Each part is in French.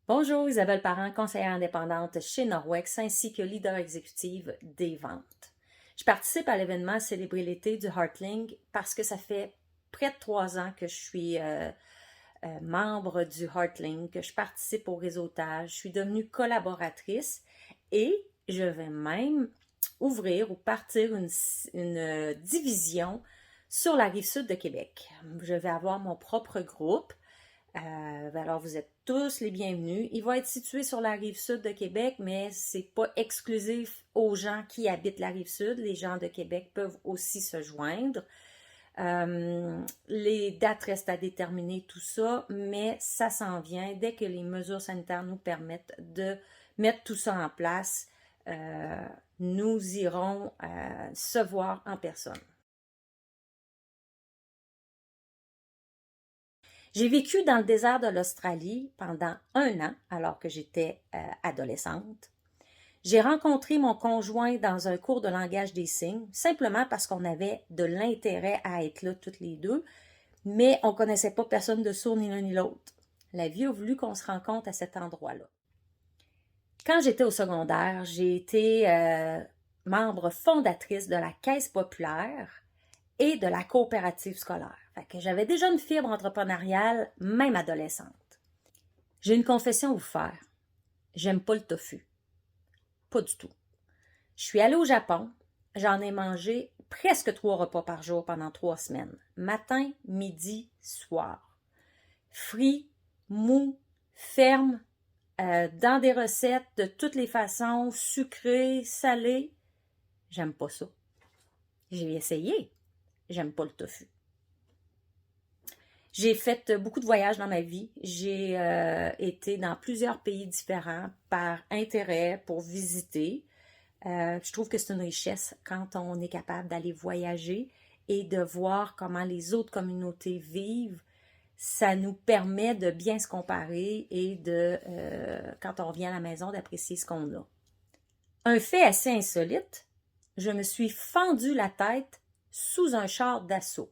Bonjour, Isabelle Parent, conseillère indépendante chez Norwex ainsi que leader exécutive des ventes. Je participe à l'événement Célébrer l'été du Heartling parce que ça fait près de 3 ans que je suis membre du Heartling, que je participe au réseautage, je suis devenue collaboratrice et je vais même ouvrir ou partir une division sur la rive sud de Québec. Je vais avoir mon propre groupe. Alors, vous êtes tous les bienvenus. Il va être situé sur la rive sud de Québec, mais c'est pas exclusif aux gens qui habitent la rive sud. Les gens de Québec peuvent aussi se joindre. Les dates restent à déterminer, tout ça, mais ça s'en vient dès que les mesures sanitaires nous permettent de mettre tout ça en place. Nous irons se voir en personne. J'ai vécu dans le désert de l'Australie pendant 1 an, alors que j'étais adolescente. J'ai rencontré mon conjoint dans un cours de langage des signes, simplement parce qu'on avait de l'intérêt à être là toutes les deux, mais on ne connaissait pas personne de sourd ni l'un ni l'autre. La vie a voulu qu'on se rencontre à cet endroit-là. Quand j'étais au secondaire, j'ai été membre fondatrice de la Caisse populaire et de la coopérative scolaire. Fait que j'avais déjà une fibre entrepreneuriale, même adolescente. J'ai une confession à vous faire. J'aime pas le tofu. Pas du tout. Je suis allée au Japon. J'en ai mangé presque 3 repas par jour pendant 3 semaines. Matin, midi, soir. Frit, mou, ferme, dans des recettes de toutes les façons, sucré, salé. J'aime pas ça. J'ai essayé. J'aime pas le tofu. J'ai fait beaucoup de voyages dans ma vie. J'ai été dans plusieurs pays différents par intérêt pour visiter. Je trouve que c'est une richesse quand on est capable d'aller voyager et de voir comment les autres communautés vivent. Ça nous permet de bien se comparer et de, quand on revient à la maison, d'apprécier ce qu'on a. Un fait assez insolite, je me suis fendu la tête sous un char d'assaut.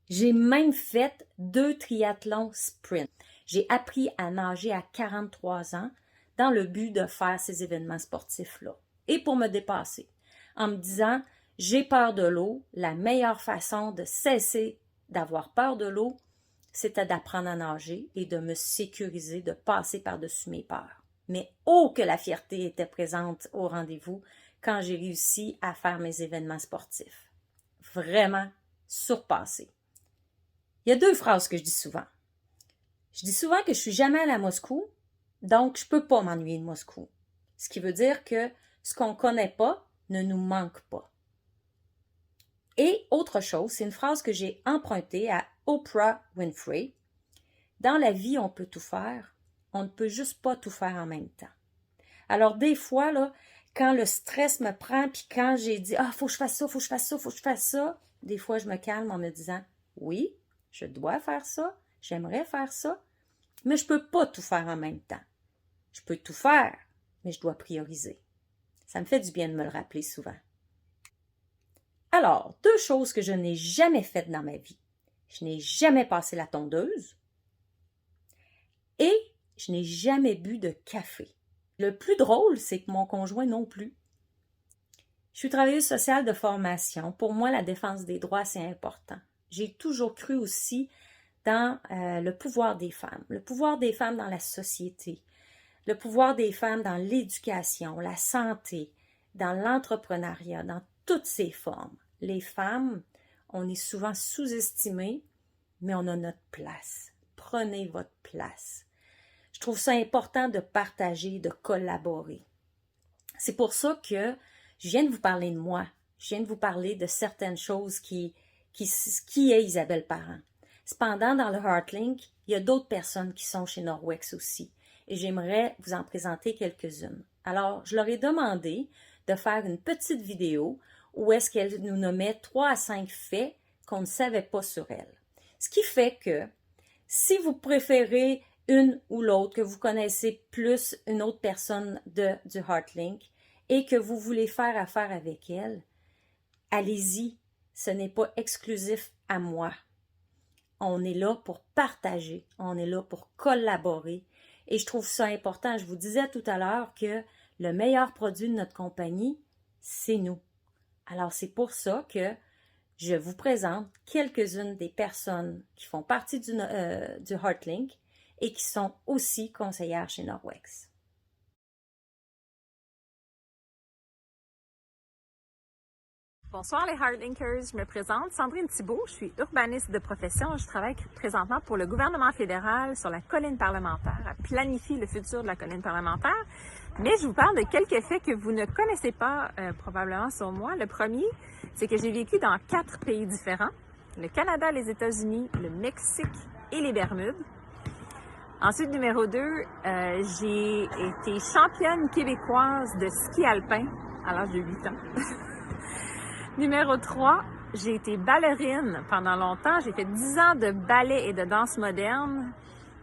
J'ai même fait 2 triathlons sprint. J'ai appris à nager à 43 ans dans le but de faire ces événements sportifs-là et pour me dépasser en me disant j'ai peur de l'eau, la meilleure façon de cesser d'avoir peur de l'eau, c'était d'apprendre à nager et de me sécuriser, de passer par-dessus mes peurs. Mais oh que la fierté était présente au rendez-vous quand j'ai réussi à faire mes événements sportifs. Vraiment surpassé. Il y a 2 phrases que je dis souvent. Je dis souvent que je suis jamais allée à Moscou, donc je peux pas m'ennuyer de Moscou. Ce qui veut dire que ce qu'on connaît pas ne nous manque pas. Et autre chose, c'est une phrase que j'ai empruntée à Oprah Winfrey. Dans la vie, on peut tout faire, on ne peut juste pas tout faire en même temps. Alors des fois, là, quand le stress me prend, puis quand j'ai dit « Ah, faut que je fasse ça, faut que je fasse ça, faut que je fasse ça », des fois, je me calme en me disant « Oui, je dois faire ça, j'aimerais faire ça, mais je ne peux pas tout faire en même temps. Je peux tout faire, mais je dois prioriser. » Ça me fait du bien de me le rappeler souvent. Alors, 2 choses que je n'ai jamais faites dans ma vie. Je n'ai jamais passé la tondeuse et je n'ai jamais bu de café. Le plus drôle, c'est que mon conjoint non plus. Je suis travailleuse sociale de formation. Pour moi, la défense des droits, c'est important. J'ai toujours cru aussi dans le pouvoir des femmes dans la société, le pouvoir des femmes dans l'éducation, la santé, dans l'entrepreneuriat, dans toutes ses formes. Les femmes, on est souvent sous-estimées, mais on a notre place. Prenez votre place. Je trouve ça important de partager, de collaborer. C'est pour ça que je viens de vous parler de moi. Je viens de vous parler de certaines choses qui est Isabelle Parent. Cependant, dans le Heartlink, il y a d'autres personnes qui sont chez Norwex aussi. Et j'aimerais vous en présenter quelques-unes. Alors, je leur ai demandé de faire une petite vidéo où est-ce qu'elle nous nommait 3 à 5 faits qu'on ne savait pas sur elle. Ce qui fait que, si vous préférez une ou l'autre, que vous connaissez plus une autre personne du Heartlink et que vous voulez faire affaire avec elle, allez-y, ce n'est pas exclusif à moi. On est là pour partager, on est là pour collaborer. Et je trouve ça important. Je vous disais tout à l'heure que le meilleur produit de notre compagnie, c'est nous. Alors, c'est pour ça que je vous présente quelques-unes des personnes qui font partie du HeartLink et qui sont aussi conseillères chez Norwex. Bonsoir les HeartLinkers, je me présente, Sandrine Thibault, je suis urbaniste de profession. Je travaille présentement pour le gouvernement fédéral sur la colline parlementaire, à planifier le futur de la colline parlementaire. Mais je vous parle de quelques faits que vous ne connaissez pas probablement sur moi. Le premier, c'est que j'ai vécu dans 4 pays différents, le Canada, les États-Unis, le Mexique et les Bermudes. Ensuite, numéro 2, j'ai été championne québécoise de ski alpin à l'âge de 8 ans. Numéro 3, j'ai été ballerine pendant longtemps. J'ai fait 10 ans de ballet et de danse moderne,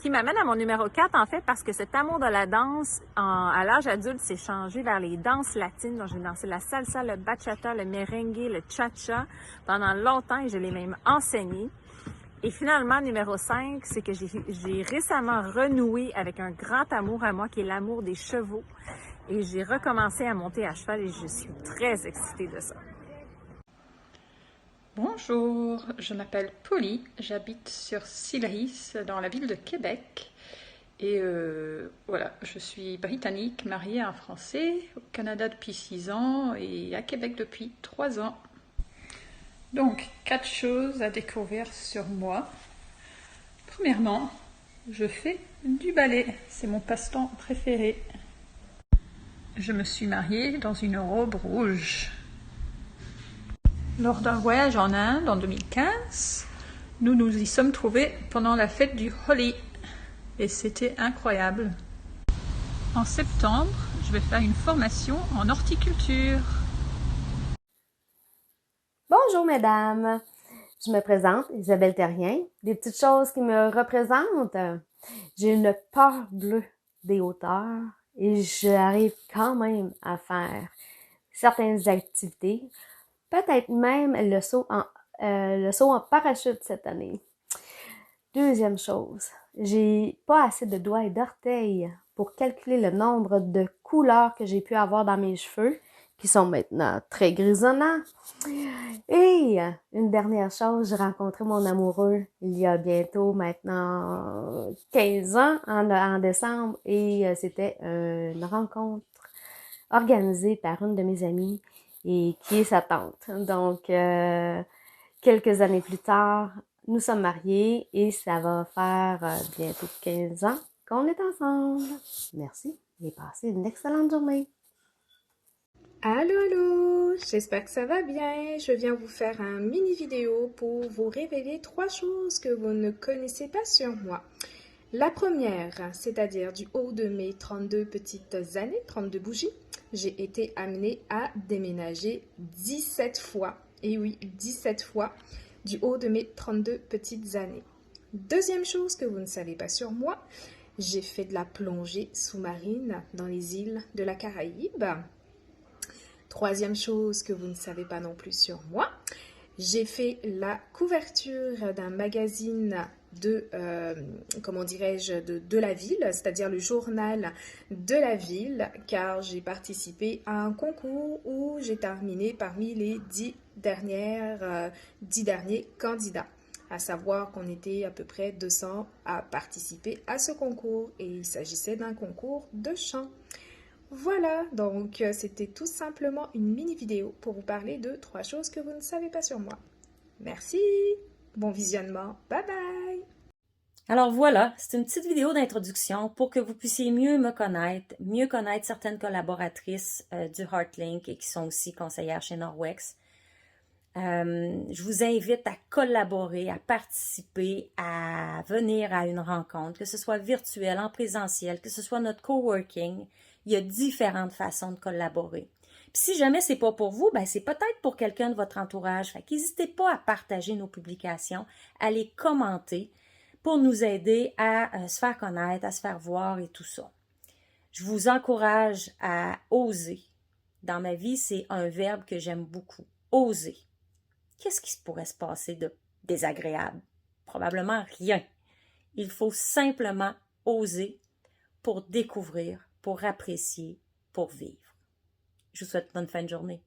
qui m'amène à mon numéro 4, en fait, parce que cet amour de la danse, à l'âge adulte, s'est changé vers les danses latines. Donc, j'ai dansé la salsa, le bachata, le merengue, le cha-cha pendant longtemps et je l'ai même enseigné. Et finalement, numéro 5, c'est que j'ai récemment renoué avec un grand amour à moi, qui est l'amour des chevaux. Et j'ai recommencé à monter à cheval et je suis très excitée de ça. Bonjour, je m'appelle Polly, j'habite sur Sillery, dans la ville de Québec. Et voilà, je suis britannique, mariée à un Français, au Canada depuis 6 ans et à Québec depuis 3 ans. Donc, 4 choses à découvrir sur moi. Premièrement, je fais du ballet, c'est mon passe-temps préféré. Je me suis mariée dans une robe rouge. Lors d'un voyage en Inde en 2015, nous nous y sommes trouvés pendant la fête du Holi et c'était incroyable. En septembre, je vais faire une formation en horticulture. Bonjour mesdames, je me présente Isabelle Terrien. Des petites choses qui me représentent. J'ai une peur bleue des hauteurs et j'arrive quand même à faire certaines activités. Peut-être même le saut en parachute cette année. Deuxième chose, j'ai pas assez de doigts et d'orteils pour calculer le nombre de couleurs que j'ai pu avoir dans mes cheveux, qui sont maintenant très grisonnants. Et une dernière chose, j'ai rencontré mon amoureux il y a bientôt maintenant 15 ans, en décembre, et c'était une rencontre organisée par une de mes amies et qui est sa tante. Donc, quelques années plus tard, nous sommes mariés et ça va faire bientôt 15 ans qu'on est ensemble. Merci et passez une excellente journée. Allô, j'espère que ça va bien. Je viens vous faire un mini vidéo pour vous révéler 3 choses que vous ne connaissez pas sur moi. La première, c'est-à-dire du haut de mes 32 petites années, 32 bougies, j'ai été amenée à déménager 17 fois. Et oui, 17 fois du haut de mes 32 petites années. Deuxième chose que vous ne savez pas sur moi, j'ai fait de la plongée sous-marine dans les îles de la Caraïbe. Troisième chose que vous ne savez pas non plus sur moi, j'ai fait la couverture d'un magazine de la ville, c'est-à-dire le journal de la ville, car j'ai participé à un concours où j'ai terminé parmi les 10 derniers candidats. À savoir qu'on était à peu près 200 à participer à ce concours et il s'agissait d'un concours de chant. Voilà, donc c'était tout simplement une mini vidéo pour vous parler de 3 choses que vous ne savez pas sur moi. Merci, bon visionnement, bye bye! Alors voilà, c'est une petite vidéo d'introduction pour que vous puissiez mieux me connaître, mieux connaître certaines collaboratrices du HeartLink et qui sont aussi conseillères chez Norwex. Je vous invite à collaborer, à participer, à venir à une rencontre, que ce soit virtuel, en présentiel, que ce soit notre coworking. Il y a différentes façons de collaborer. Puis si jamais c'est pas pour vous, ben c'est peut-être pour quelqu'un de votre entourage. Fait qu'hésitez pas à partager nos publications, à les commenter pour nous aider à se faire connaître, à se faire voir et tout ça. Je vous encourage à oser. Dans ma vie, c'est un verbe que j'aime beaucoup. Oser. Qu'est-ce qui pourrait se passer de désagréable? Probablement rien. Il faut simplement oser pour découvrir, pour apprécier, pour vivre. Je vous souhaite une bonne fin de journée.